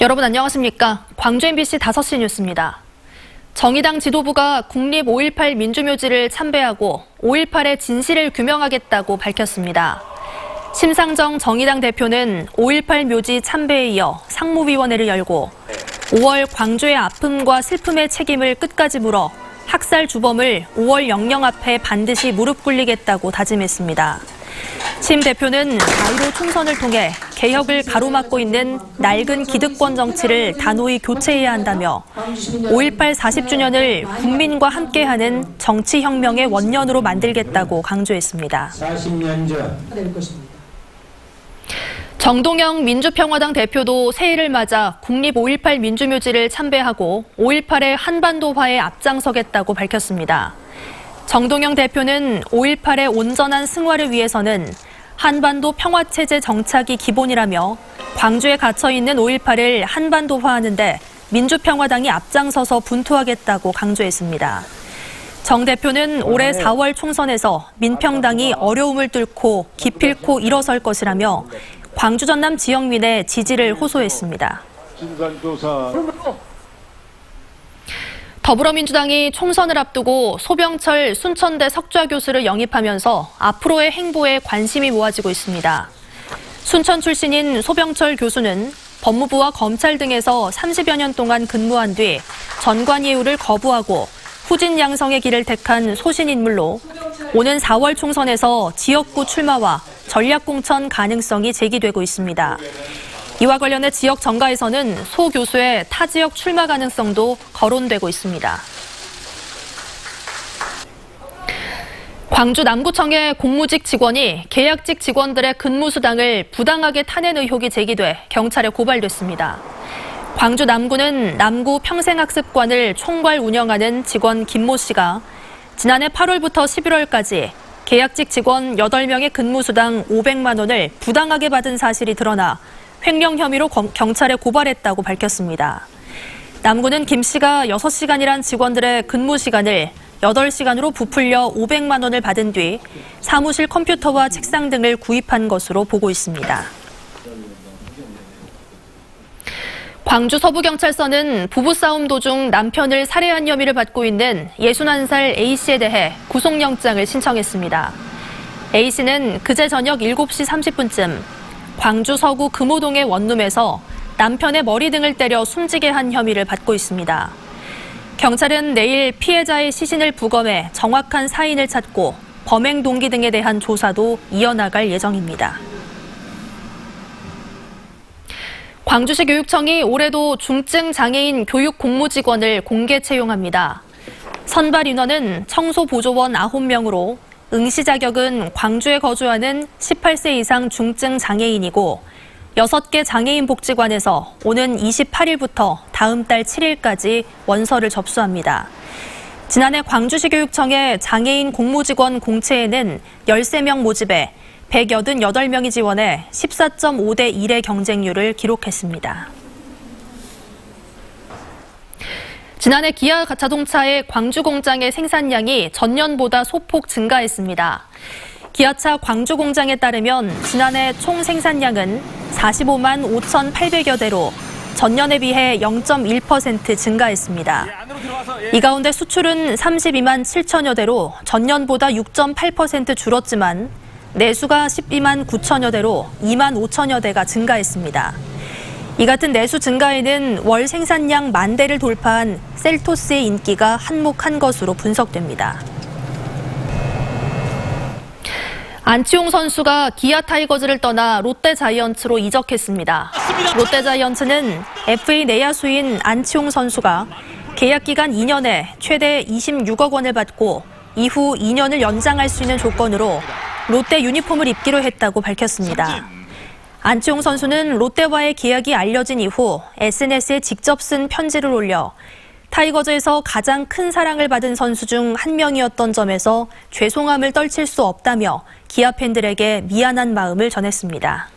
여러분 안녕하십니까? 광주 MBC 5시 뉴스입니다. 정의당 지도부가 국립 5.18 민주묘지를 참배하고 5.18의 진실을 규명하겠다고 밝혔습니다. 심상정 정의당 대표는 5.18 묘지 참배에 이어 상무위원회를 열고 5월 광주의 아픔과 슬픔의 책임을 끝까지 물어 학살 주범을 5월 영령 앞에 반드시 무릎 꿇리겠다고 다짐했습니다. 심 대표는 4.15 총선을 통해 개혁을 가로막고 있는 낡은 기득권 정치를 단호히 교체해야 한다며 5.18 40주년을 국민과 함께하는 정치혁명의 원년으로 만들겠다고 강조했습니다. 40년 전 정동영 민주평화당 대표도 새해를 맞아 국립 5.18 민주묘지를 참배하고 5.18의 한반도화에 앞장서겠다고 밝혔습니다. 정동영 대표는 5.18의 온전한 승화를 위해서는 한반도 평화체제 정착이 기본이라며 광주에 갇혀있는 5.18을 한반도화하는 데 민주평화당이 앞장서서 분투하겠다고 강조했습니다. 정 대표는 올해 4월 총선에서 민평당이 어려움을 뚫고 기필코 일어설 것이라며 광주 전남 지역민의 지지를 호소했습니다. 더불어민주당이 총선을 앞두고 소병철 순천대 석좌 교수를 영입하면서 앞으로의 행보에 관심이 모아지고 있습니다. 순천 출신인 소병철 교수는 법무부와 검찰 등에서 30여 년 동안 근무한 뒤 전관 예우를 거부하고 후진 양성의 길을 택한 소신 인물로 오는 4월 총선에서 지역구 출마와 전략공천 가능성이 제기되고 있습니다. 이와 관련해 지역 정가에서는 소 교수의 타 지역 출마 가능성도 거론되고 있습니다. 광주 남구청의 공무직 직원이 계약직 직원들의 근무수당을 부당하게 타낸 의혹이 제기돼 경찰에 고발됐습니다. 광주 남구는 남구 평생학습관을 총괄 운영하는 직원 김모 씨가 지난해 8월부터 11월까지 계약직 직원 8명의 근무수당 500만 원을 부당하게 받은 사실이 드러나 횡령 혐의로 경찰에 고발했다고 밝혔습니다. 남구는 김 씨가 6시간이란 직원들의 근무 시간을 8시간으로 부풀려 500만 원을 받은 뒤 사무실 컴퓨터와 책상 등을 구입한 것으로 보고 있습니다. 광주 서부경찰서는 부부싸움 도중 남편을 살해한 혐의를 받고 있는 61살 A씨에 대해 구속영장을 신청했습니다. A씨는 그제 저녁 7시 30분쯤 광주 서구 금호동의 원룸에서 남편의 머리 등을 때려 숨지게 한 혐의를 받고 있습니다. 경찰은 내일 피해자의 시신을 부검해 정확한 사인을 찾고 범행 동기 등에 대한 조사도 이어나갈 예정입니다. 광주시 교육청이 올해도 중증 장애인 교육 공무직원을 공개 채용합니다. 선발 인원은 청소보조원 9명으로 응시 자격은 광주에 거주하는 18세 이상 중증 장애인이고 6개 장애인 복지관에서 오는 28일부터 다음 달 7일까지 원서를 접수합니다. 지난해 광주시 교육청의 장애인 공무직원 공채에는 13명 모집에 188명이 지원해 14.5대 1의 경쟁률을 기록했습니다. 지난해 기아 자동차의 광주 공장의 생산량이 전년보다 소폭 증가했습니다. 기아차 광주 공장에 따르면 지난해 총 생산량은 45만 5,800여 대로 전년에 비해 0.1% 증가했습니다. 이 가운데 수출은 32만 7천여 대로 전년보다 6.8% 줄었지만 내수가 12만 9천여 대로 2만 5천여 대가 증가했습니다. 이 같은 내수 증가에는 월 생산량 10,000대를 돌파한 셀토스의 인기가 한몫한 것으로 분석됩니다. 안치홍 선수가 기아 타이거즈를 떠나 롯데자이언츠로 이적했습니다. 롯데자이언츠는 FA 내야수인 안치홍 선수가 계약 기간 2년에 최대 26억 원을 받고 이후 2년을 연장할 수 있는 조건으로 롯데 유니폼을 입기로 했다고 밝혔습니다. 안치홍 선수는 롯데와의 계약이 알려진 이후 SNS에 직접 쓴 편지를 올려 타이거즈에서 가장 큰 사랑을 받은 선수 중 한 명이었던 점에서 죄송함을 떨칠 수 없다며 기아 팬들에게 미안한 마음을 전했습니다.